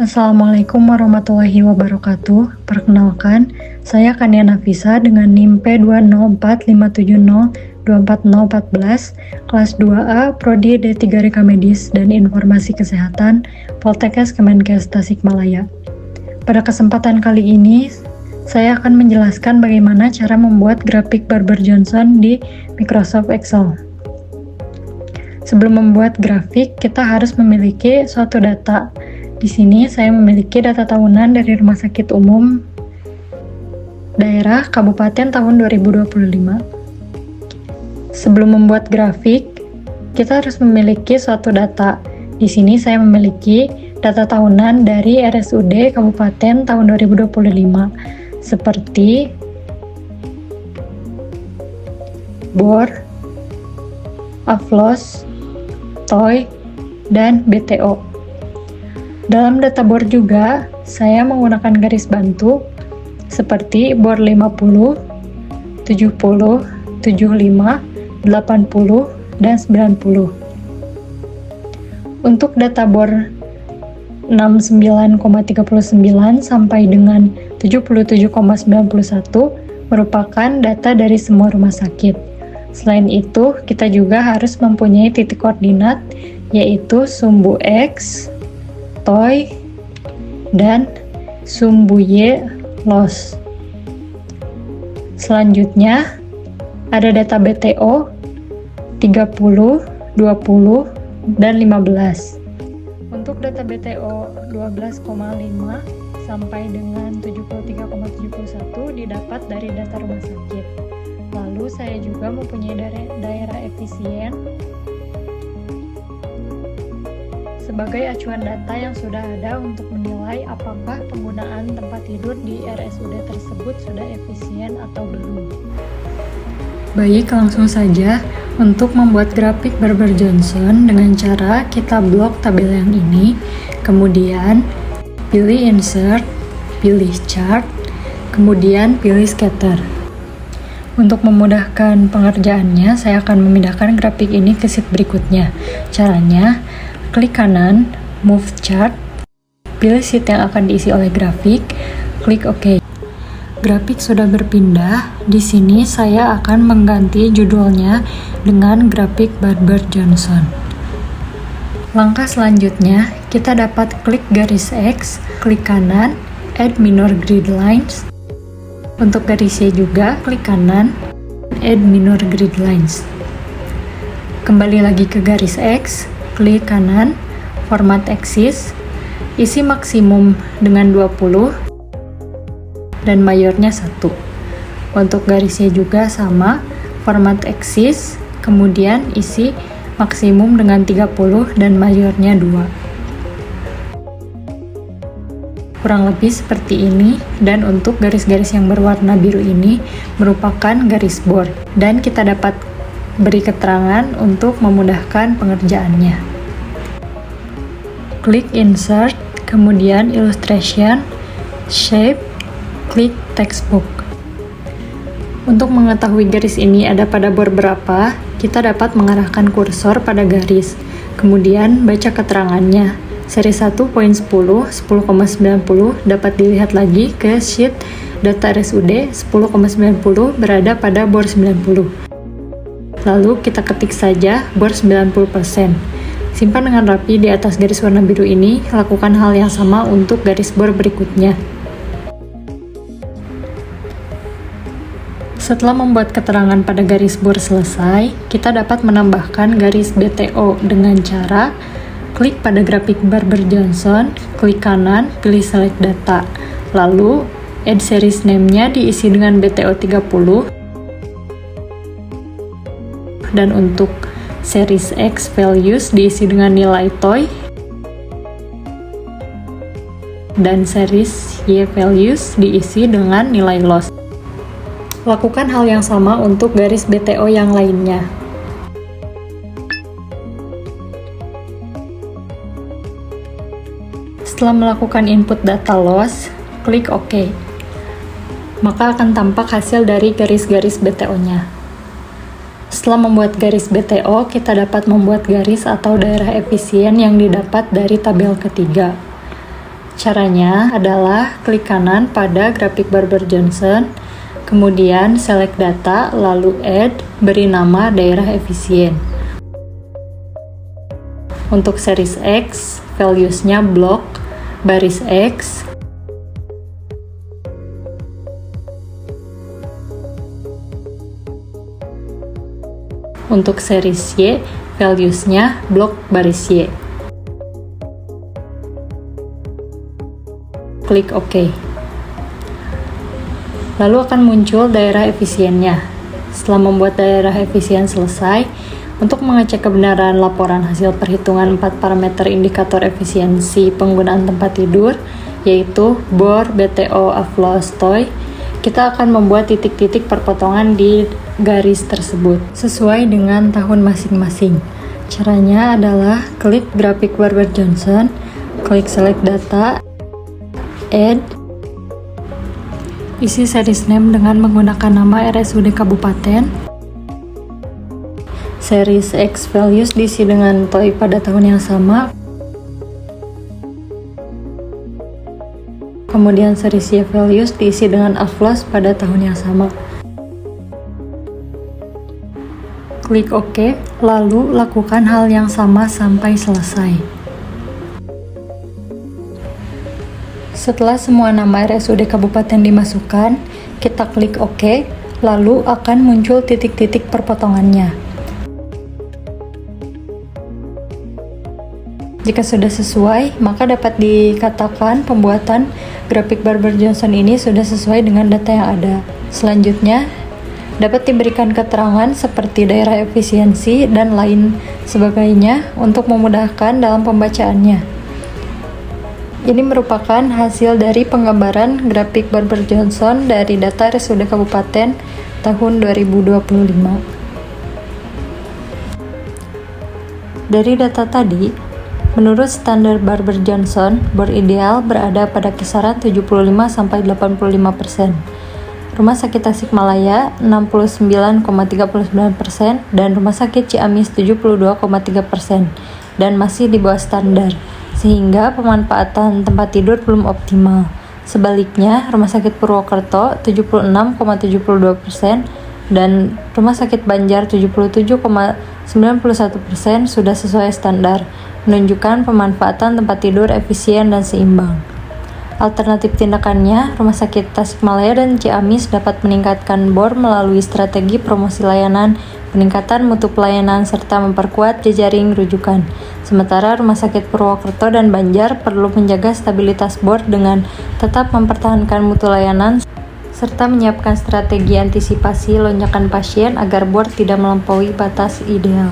Assalamualaikum warahmatullahi wabarakatuh. Perkenalkan, saya Kania Nafisa dengan NIM P20457024014, kelas 2A, Prodi D3 Reka Medis dan Informasi Kesehatan, Poltekkes Kemenkes Tasikmalaya. Pada kesempatan kali ini, saya akan menjelaskan bagaimana cara membuat grafik Barber-Johnson di Microsoft Excel. Sebelum membuat grafik, kita harus memiliki suatu data. Di sini saya memiliki data tahunan dari Rumah Sakit Umum Daerah Kabupaten tahun 2025. Sebelum membuat grafik, kita harus memiliki suatu data. Di sini saya memiliki data tahunan dari RSUD Kabupaten tahun 2025, seperti BOR, AFLOS, TOY, dan BTO. Dalam data BOR juga, saya menggunakan garis bantu seperti BOR 50, 70, 75, 80, dan 90. Untuk data BOR 69,39 sampai dengan 77,91 merupakan data dari semua rumah sakit. Selain itu, kita juga harus mempunyai titik koordinat, yaitu sumbu X, TOY, dan sumbu Y, LOS. Selanjutnya, ada data BTO 30, 20, dan 15. Untuk data BTO 12,5 sampai dengan 73,71 didapat dari data rumah sakit. Lalu saya juga mempunyai daerah efisien sebagai acuan data yang sudah ada untuk menilai apakah penggunaan tempat tidur di RSUD tersebut sudah efisien atau belum. Baik, langsung saja untuk membuat grafik Barber-Johnson dengan cara kita blok tabel yang ini, kemudian pilih insert, pilih chart, kemudian pilih scatter. Untuk memudahkan pengerjaannya, saya akan memindahkan grafik ini ke sheet berikutnya. Caranya, klik kanan, move chart, pilih sheet yang akan diisi oleh grafik, klik OK. Grafik sudah berpindah. Di sini saya akan mengganti judulnya dengan grafik Barber-Johnson. Langkah selanjutnya, kita dapat klik garis X, klik kanan, add minor grid lines. Untuk garis Y juga, klik kanan, add minor grid lines. Kembali lagi ke garis X, klik kanan, format axis, isi maksimum dengan 20, dan mayornya 1. Untuk garisnya juga sama, format axis, kemudian isi maksimum dengan 30 dan mayornya 2. Kurang lebih seperti ini, dan untuk garis-garis yang berwarna biru ini merupakan garis BOR, dan kita dapat beri keterangan untuk memudahkan pengerjaannya. Klik insert, kemudian illustration, shape, klik textbook. Untuk mengetahui garis ini ada pada BOR berapa, kita dapat mengarahkan kursor pada garis, kemudian baca keterangannya. Seri 1.10, 10,90 dapat dilihat lagi ke sheet data RSUD 10,90 berada pada BOR 90. Lalu kita ketik saja BOR 90%. Simpan dengan rapi di atas garis warna biru ini. Lakukan hal yang sama untuk garis BOR berikutnya. Setelah membuat keterangan pada garis BOR selesai, kita dapat menambahkan garis BTO dengan cara klik pada grafik Barber-Johnson, klik kanan, pilih select data. Lalu, add series name-nya diisi dengan BTO 30. Dan untuk series X values diisi dengan nilai TOY. Dan series Y values diisi dengan nilai LOS. Lakukan hal yang sama untuk garis BTO yang lainnya. Setelah melakukan input data loss, klik OK. Maka akan tampak hasil dari garis-garis BTO-nya. Setelah membuat garis BTO, kita dapat membuat garis atau daerah efisien yang didapat dari tabel ketiga. Caranya adalah klik kanan pada grafik Barber Johnson, kemudian select data, lalu add, beri nama daerah efisien. Untuk series X, values-nya blok, baris X. Untuk series Y, values-nya blok, baris Y. Klik OK. Lalu akan muncul daerah efisiennya. Setelah membuat daerah efisien selesai, untuk mengecek kebenaran laporan hasil perhitungan 4 parameter indikator efisiensi penggunaan tempat tidur, yaitu bor, BTO, AFLOS, TOI, kita akan membuat titik-titik perpotongan di garis tersebut sesuai dengan tahun masing-masing. Caranya adalah klik grafik Barber Johnson, klik select data, add, isi series name dengan menggunakan nama RSUD Kabupaten, series X values diisi dengan TOI pada tahun yang sama, kemudian series Y values diisi dengan AFLOS pada tahun yang sama. Klik OK, lalu lakukan hal yang sama sampai selesai. Setelah semua nama RSUD Kabupaten dimasukkan, kita klik OK, lalu akan muncul titik-titik perpotongannya. Jika sudah sesuai, maka dapat dikatakan pembuatan grafik Barber Johnson ini sudah sesuai dengan data yang ada. Selanjutnya, dapat diberikan keterangan seperti daerah efisiensi dan lain sebagainya untuk memudahkan dalam pembacaannya. Ini merupakan hasil dari penggambaran grafik Barber Johnson dari data RSUD Kabupaten tahun 2025. Dari data tadi, menurut standar Barber Johnson, bor ideal berada pada kisaran 75-85%. Rumah Sakit Tasikmalaya 69,39% dan Rumah Sakit Ciamis 72,3% dan masih di bawah standar, sehingga pemanfaatan tempat tidur belum optimal. Sebaliknya, Rumah Sakit Purwokerto 76,72% dan Rumah Sakit Banjar 77,91% sudah sesuai standar, menunjukkan pemanfaatan tempat tidur efisien dan seimbang. Alternatif tindakannya, Rumah Sakit Tasikmalaya dan Ciamis dapat meningkatkan bor melalui strategi promosi layanan, peningkatan mutu pelayanan, serta memperkuat jejaring rujukan. Sementara Rumah Sakit Purwokerto dan Banjar perlu menjaga stabilitas bor dengan tetap mempertahankan mutu layanan, serta menyiapkan strategi antisipasi lonjakan pasien agar bor tidak melampaui batas ideal.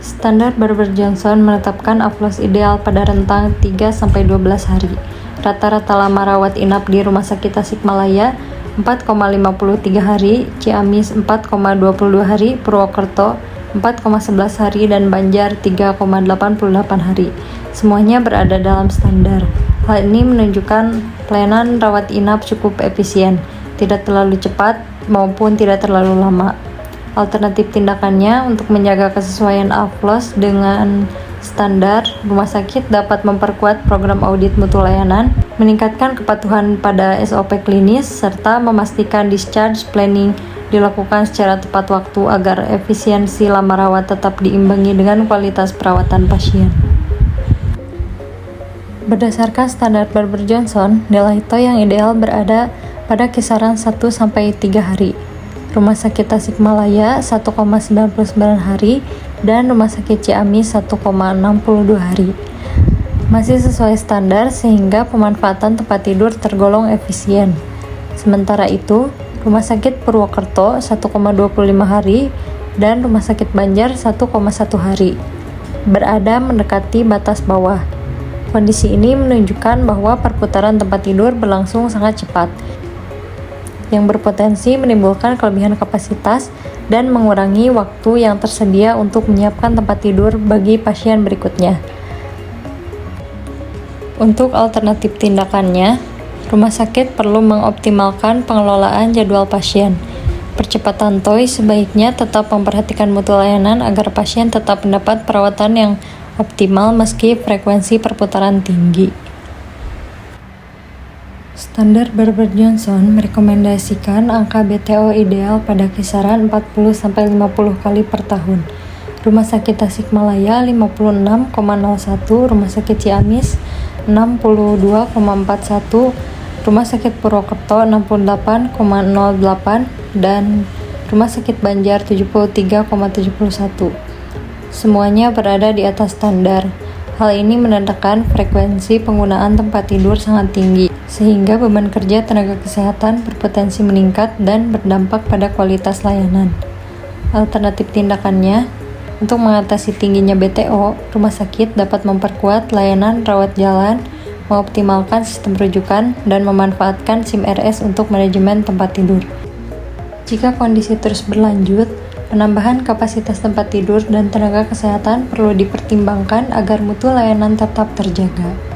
Standar Barber Johnson menetapkan AFLOS ideal pada rentang 3-12 hari. Rata-rata lama rawat inap di Rumah Sakit Tasikmalaya 4,53 hari, Ciamis 4,22 hari, Purwokerto 4,11 hari, dan Banjar 3,88 hari. Semuanya berada dalam standar. Hal ini menunjukkan pelayanan rawat inap cukup efisien, tidak terlalu cepat maupun tidak terlalu lama. Alternatif tindakannya untuk menjaga kesesuaian AFLOS dengan standar, rumah sakit dapat memperkuat program audit mutu layanan, meningkatkan kepatuhan pada SOP klinis, serta memastikan discharge planning dilakukan secara tepat waktu agar efisiensi lama rawat tetap diimbangi dengan kualitas perawatan pasien. Berdasarkan standar Barber Johnson, nilai TOI yang ideal berada pada kisaran 1-3 hari. Rumah Sakit Tasikmalaya 1,99 hari dan Rumah Sakit Ciamis 1,62 hari. Masih sesuai standar sehingga pemanfaatan tempat tidur tergolong efisien. Sementara itu, Rumah Sakit Purwokerto 1,25 hari dan Rumah Sakit Banjar 1,1 hari. Berada mendekati batas bawah. Kondisi ini menunjukkan bahwa perputaran tempat tidur berlangsung sangat cepat, yang berpotensi menimbulkan kelebihan kapasitas dan mengurangi waktu yang tersedia untuk menyiapkan tempat tidur bagi pasien berikutnya. Untuk alternatif tindakannya, rumah sakit perlu mengoptimalkan pengelolaan jadwal pasien. Percepatan TOI sebaiknya tetap memperhatikan mutu layanan agar pasien tetap mendapat perawatan yang optimal meski frekuensi perputaran tinggi. Standar Barber-Johnson merekomendasikan angka BTO ideal pada kisaran 40-50 kali per tahun. Rumah Sakit Tasikmalaya 56,01, Rumah Sakit Ciamis 62,41, Rumah Sakit Purwokerto 68,08, dan Rumah Sakit Banjar 73,71. Semuanya berada di atas standar. Hal ini menandakan frekuensi penggunaan tempat tidur sangat tinggi, sehingga beban kerja tenaga kesehatan berpotensi meningkat dan berdampak pada kualitas layanan. Alternatif tindakannya, untuk mengatasi tingginya BTO, rumah sakit dapat memperkuat layanan rawat jalan, mengoptimalkan sistem rujukan, dan memanfaatkan SIM RS untuk manajemen tempat tidur. Jika kondisi terus berlanjut, penambahan kapasitas tempat tidur dan tenaga kesehatan perlu dipertimbangkan agar mutu layanan tetap terjaga.